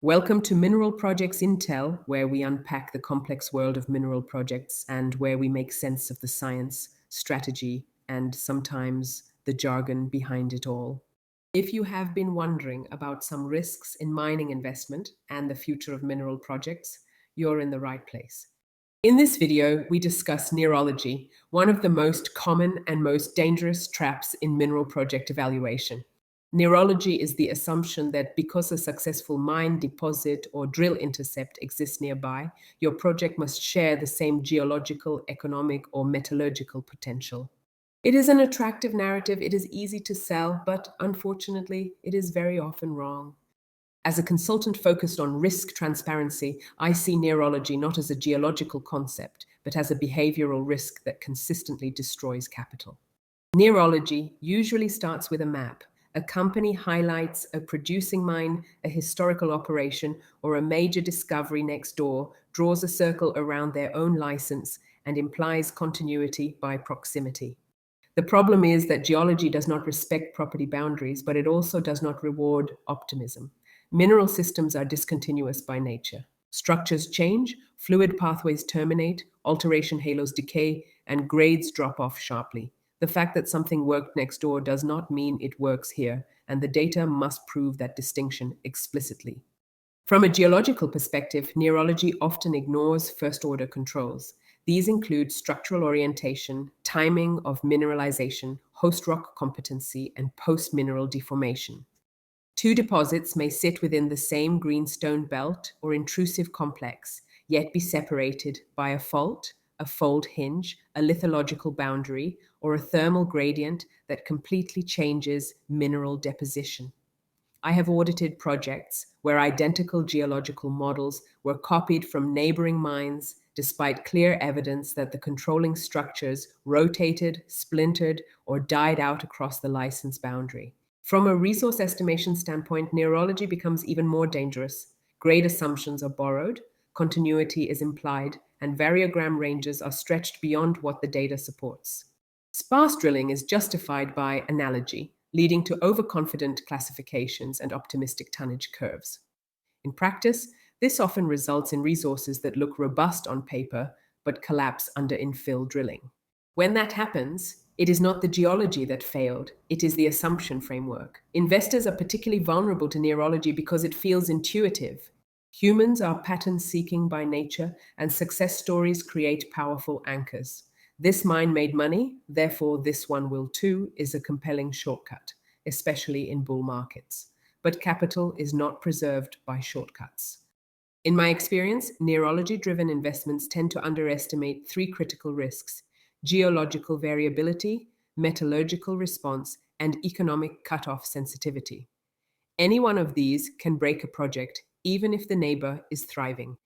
Welcome to Mineral Projects Intel, where we unpack the complex world of mineral projects and where we make sense of the science, strategy, and sometimes the jargon behind it all. If you have been wondering about some risks in mining investment and the future of mineral projects, you're in the right place. In this video, we discuss nearology, one of the most common and most dangerous traps in mineral project evaluation. Nearology is the assumption that because a successful mine, deposit, or drill intercept exists nearby, your project must share the same geological, economic, or metallurgical potential. It is an attractive narrative, it is easy to sell, but unfortunately, it is very often wrong. As a consultant focused on risk transparency, I see nearology not as a geological concept, but as a behavioral risk that consistently destroys capital. Nearology usually starts with a map. A company highlights a producing mine, a historical operation, or a major discovery next door, draws a circle around their own license, and implies continuity by proximity. The problem is that geology does not respect property boundaries, but it also does not reward optimism. Mineral systems are discontinuous by nature. Structures change, fluid pathways terminate, alteration halos decay, and grades drop off sharply. The fact that something worked next door does not mean it works here, and the data must prove that distinction explicitly. From a geological perspective, nearology often ignores first order controls. These include structural orientation, timing of mineralization, host rock competency, and post mineral deformation. Two deposits may sit within the same greenstone belt or intrusive complex, yet be separated by a fault, a fold hinge, a lithological boundary, or a thermal gradient that completely changes mineral deposition. I have audited projects where identical geological models were copied from neighboring mines despite clear evidence that the controlling structures rotated, splintered, or died out across the license boundary. From a resource estimation standpoint, nearology becomes even more dangerous. Grade assumptions are borrowed, continuity is implied, and variogram ranges are stretched beyond what the data supports. Sparse drilling is justified by analogy, leading to overconfident classifications and optimistic tonnage curves. In practice, this often results in resources that look robust on paper but collapse under infill drilling. When that happens, it is not the geology that failed, it is the assumption framework. Investors are particularly vulnerable to nearology because it feels intuitive. Humans are pattern seeking by nature, and success stories create powerful anchors. This mine made money, therefore this one will too, is a compelling shortcut, especially in bull markets. But capital is not preserved by shortcuts. In my experience, nearology driven investments tend to underestimate three critical risks: geological variability, metallurgical response, and economic cutoff sensitivity. Any one of these can break a project, even if the neighbor is thriving.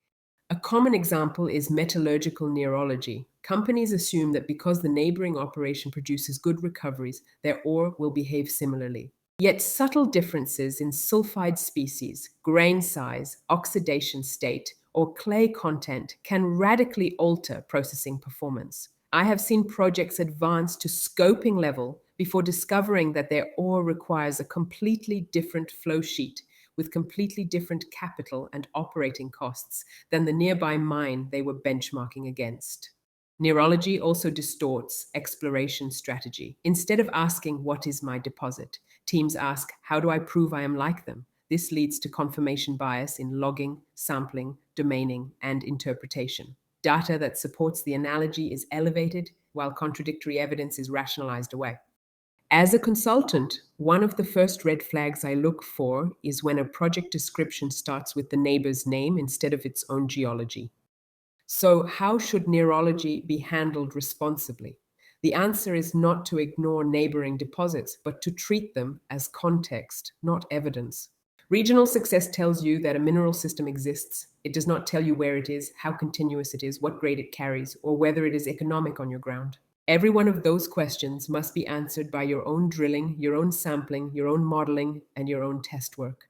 A common example is metallurgical nearology. Companies assume that because the neighboring operation produces good recoveries, their ore will behave similarly. Yet subtle differences in sulfide species, grain size, oxidation state, or clay content can radically alter processing performance. I have seen projects advance to scoping level before discovering that their ore requires a completely different flow sheet with completely different capital and operating costs than the nearby mine they were benchmarking against. Nearology also distorts exploration strategy. Instead of asking, "What is my deposit?" teams ask, "How do I prove I am like them?" This leads to confirmation bias in logging, sampling, domaining, and interpretation. Data that supports the analogy is elevated, while contradictory evidence is rationalized away. As a consultant, one of the first red flags I look for is when a project description starts with the neighbor's name instead of its own geology. So, how should nearology be handled responsibly? The answer is not to ignore neighboring deposits, but to treat them as context, not evidence. Regional success tells you that a mineral system exists. It does not tell you where it is, how continuous it is, what grade it carries, or whether it is economic on your ground. Every one of those questions must be answered by your own drilling, your own sampling, your own modeling, and your own test work.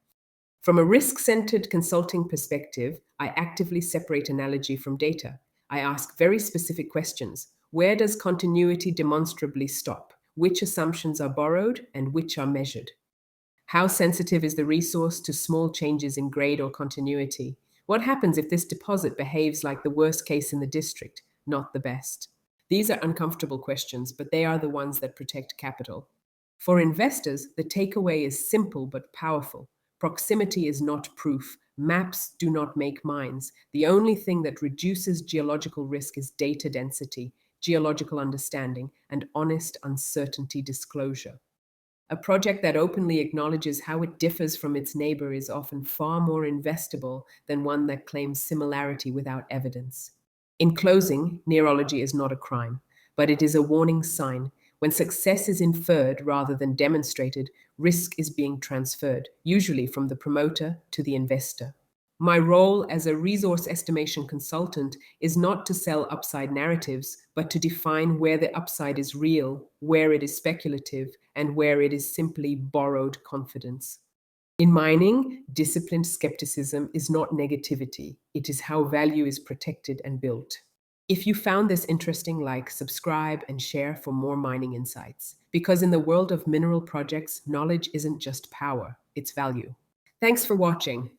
From a risk centered consulting perspective, I actively separate analogy from data. I ask very specific questions. Where does continuity demonstrably stop? Which assumptions are borrowed and which are measured? How sensitive is the resource to small changes in grade or continuity? What happens if this deposit behaves like the worst case in the district, not the best? These are uncomfortable questions, but they are the ones that protect capital. For investors, the takeaway is simple but powerful. Proximity is not proof. Maps do not make mines. The only thing that reduces geological risk is data density, geological understanding, and honest uncertainty disclosure. A project that openly acknowledges how it differs from its neighbor is often far more investable than one that claims similarity without evidence. In closing, neurology is not a crime, but it is a warning sign. When success is inferred rather than demonstrated, risk is being transferred, usually from the promoter to the investor. My role as a resource estimation consultant is not to sell upside narratives, but to define where the upside is real, where it is speculative, and where it is simply borrowed confidence. In mining, disciplined skepticism is not negativity, it is how value is protected and built. If you found this interesting, like, subscribe, and share for more mining insights. Because in the world of mineral projects, knowledge isn't just power, it's value. Thanks for watching.